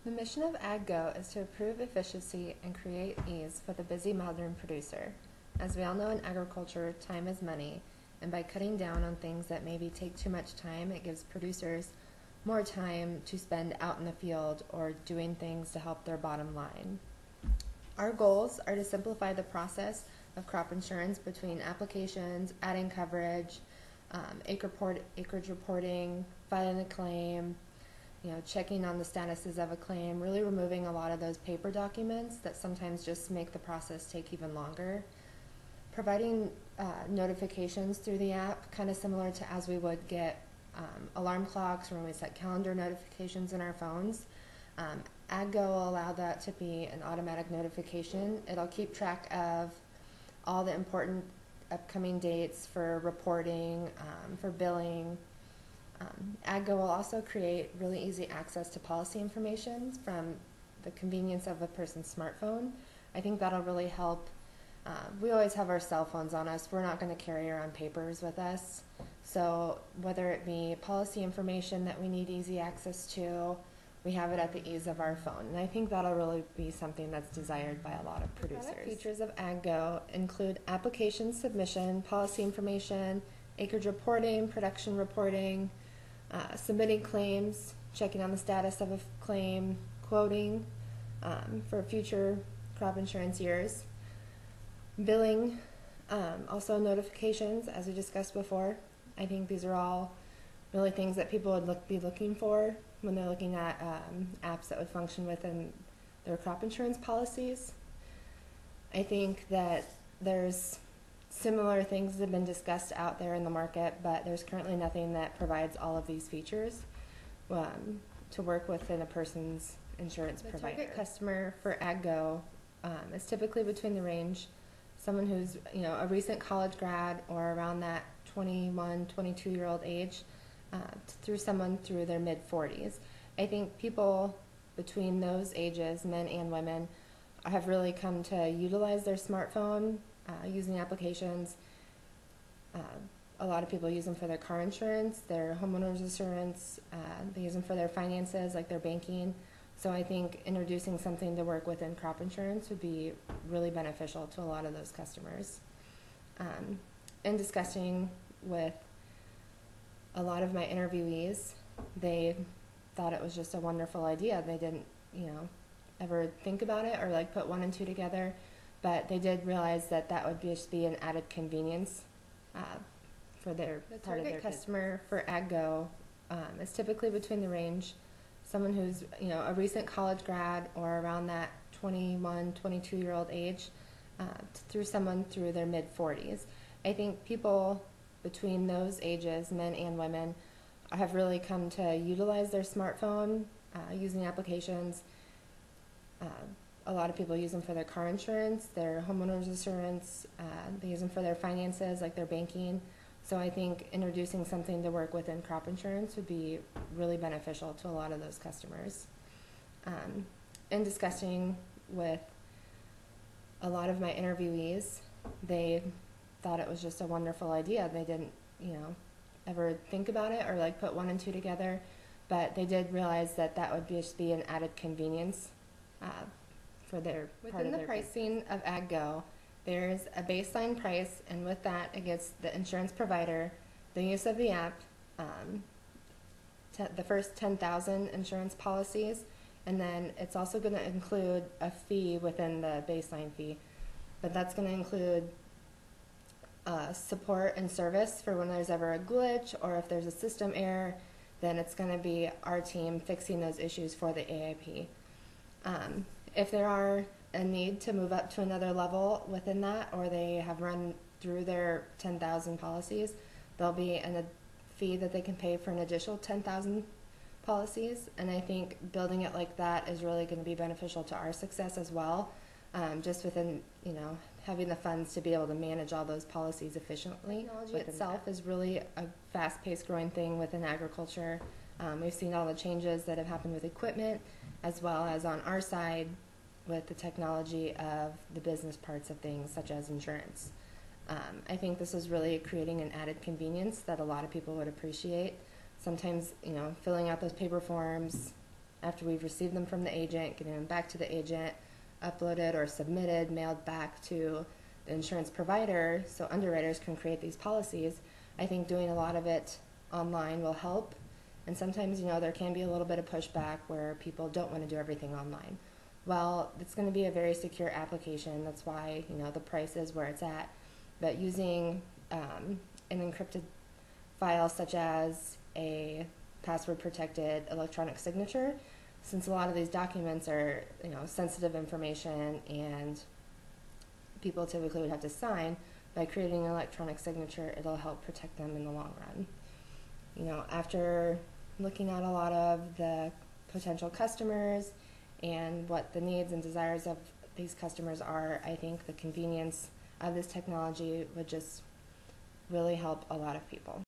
The mission of AgGo is to improve efficiency and create ease for the busy modern producer. As we all know in agriculture, time is money, and by cutting down on things that maybe take too much time, it gives producers more time to spend out in the field or doing things to help their bottom line. Our goals are to simplify the process of crop insurance between applications, adding coverage, acreage reporting, filing a claim, checking on the statuses of a claim, really removing a lot of those paper documents that sometimes just make the process take even longer. Providing notifications through the app, kind of similar to as we would get alarm clocks or when we set calendar notifications in our phones. AgGo will allow that to be an automatic notification. It'll keep track of all the important upcoming dates for reporting, for billing. AgGo will also create really easy access to policy information from the convenience of a person's smartphone. I think that'll really help. We always have our cell phones on us. We're not going to carry around papers with us. So whether it be policy information that we need easy access to, we have it at the ease of our phone. And I think that'll really be something that's desired by a lot of producers. Product features of AgGo include application submission, policy information, acreage reporting, production reporting, submitting claims, checking on the status of a claim, quoting for future crop insurance years, billing, also notifications, as we discussed before. I think these are all really things that people would be looking for when they're looking at apps that would function within their crop insurance policies. I think that there's similar things that have been discussed out there in the market, but there's currently nothing that provides all of these features to work within a person's insurance provider. The target customer for AgGo is typically between the range someone who's a recent college grad or around that 21, 22-year-old age through someone through their mid-40s. I think people between those ages, men and women, have really come to utilize their smartphone using applications. A lot of people use them for their car insurance, their homeowner's insurance, they use them for their finances, like their banking. So I think introducing something to work within crop insurance would be really beneficial to a lot of those customers. In discussing with a lot of my interviewees, they thought it was just a wonderful idea. They didn't, ever think about it or put one and two together, but they did realize that that would just be an added convenience for their part of their customer for AgGo is typically between the range someone who's a recent college grad or around that 21, 22-year-old age through someone through their mid-40s. I think people between those ages, men and women, have really come to utilize their smartphone using applications. A lot of people use them for their car insurance, their homeowner's insurance, they use them for their finances, like their banking. So I think introducing something to work within crop insurance would be really beneficial to a lot of those customers. In discussing with a lot of my interviewees, they thought it was just a wonderful idea. They didn't, ever think about it or put one and two together, but they did realize that that would just be an added convenience for their part of their pricing of AgGo. There's a baseline price, and with that, it gets the insurance provider, the use of the app, the first 10,000 insurance policies, and then it's also going to include a fee within the baseline fee. But that's going to include support and service for when there's ever a glitch or if there's a system error, then it's going to be our team fixing those issues for the AIP. If there are a need to move up to another level within that, or they have run through their 10,000 policies, there'll be a fee that they can pay for an additional 10,000 policies. And I think building it like that is really going to be beneficial to our success as well. Just within, having the funds to be able to manage all those policies efficiently. Technology itself is really a fast-paced growing thing within agriculture. We've seen all the changes that have happened with equipment, as well as on our side with the technology of the business parts of things, such as insurance. I think this is really creating an added convenience that a lot of people would appreciate. Sometimes, filling out those paper forms, after we've received them from the agent, getting them back to the agent, uploaded or submitted, mailed back to the insurance provider so underwriters can create these policies. I think doing a lot of it online will help. And sometimes, there can be a little bit of pushback where people don't want to do everything online. Well, it's going to be a very secure application. That's why, the price is where it's at. But using an encrypted file such as a password-protected electronic signature, since a lot of these documents are, sensitive information and people typically would have to sign, by creating an electronic signature, it'll help protect them in the long run. After looking at a lot of the potential customers and what the needs and desires of these customers are, I think the convenience of this technology would just really help a lot of people.